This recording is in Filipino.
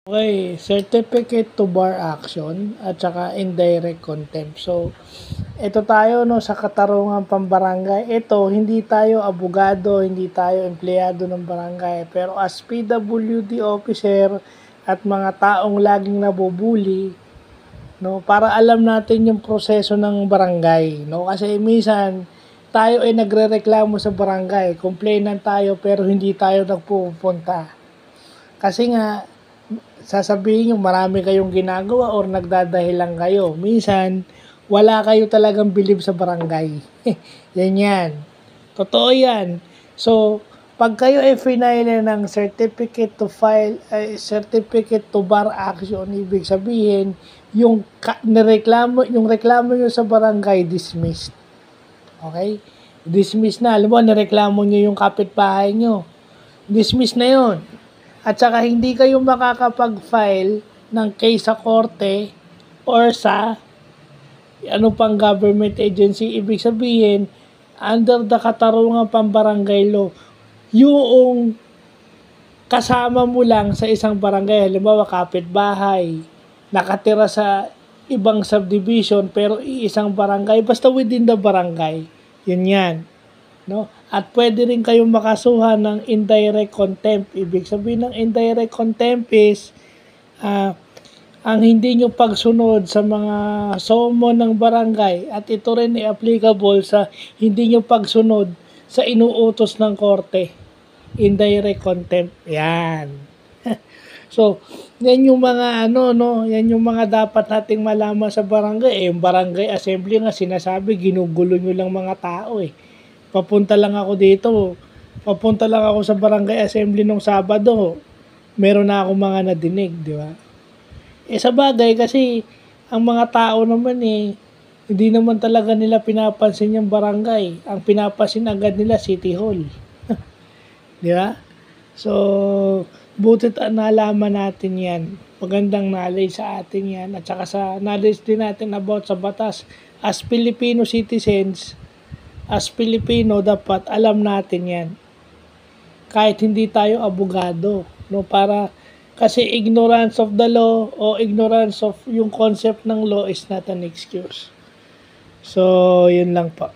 Okay, certificate to bar action at saka indirect contempt. So, ito tayo no sa katarungan pambarangay. Ito, hindi tayo abogado, hindi tayo empleyado ng barangay. Pero as PWD officer at mga taong laging nabubuli, no, para alam natin yung proseso ng barangay, no? Kasi minsan tayo ay nagrereklamo sa barangay, complainant tayo pero hindi tayo nagpupunta. Kasi nga sasabihin nyo marami kayong ginagawa or nagdadahilan kayo. Minsan, wala kayo talagang bilib sa barangay. yan. Totoo yan. So, pag kayo ay final ng certificate to bar action, ibig sabihin, yung reklamo nyo sa barangay dismissed. Okay? Dismissed na. Alam mo, nireklamo nyo yung kapitbahay nyo. Dismissed na yon. At saka hindi kayo makakapag-file ng case sa korte or sa pang government agency. Ibig sabihin, under the katarungan pambarangay law, yung kasama mo lang sa isang barangay, halimbawa kapitbahay, nakatira sa ibang subdivision pero isang barangay, basta within the barangay, yun yan. No? At pwede rin kayong makasuhan ng indirect contempt. Ibig sabihin ng indirect contempt is ang hindi nyo pagsunod sa mga summon ng barangay at ito rin ay applicable sa hindi nyo pagsunod sa inuutos ng korte. Indirect contempt. Yan. So, yan yung mga yan yung mga dapat nating malaman sa barangay. Yung barangay assembly nga sinasabi, ginugulo nyo lang mga tao Papunta lang ako sa barangay assembly nung Sabado, meron na akong mga nadinig, di ba? Sa bagay kasi, ang mga tao naman hindi naman talaga nila pinapansin yung barangay. Ang pinapansin agad nila, City Hall. Di ba? So, butit nalaman natin yan. Magandang knowledge sa atin yan. At saka sa knowledge din natin about sa batas. As Filipino citizens, as Pilipino, dapat alam natin yan. Kahit hindi tayo abogado. No? Kasi ignorance of the law o ignorance of yung concept ng law is not an excuse. So, yun lang po.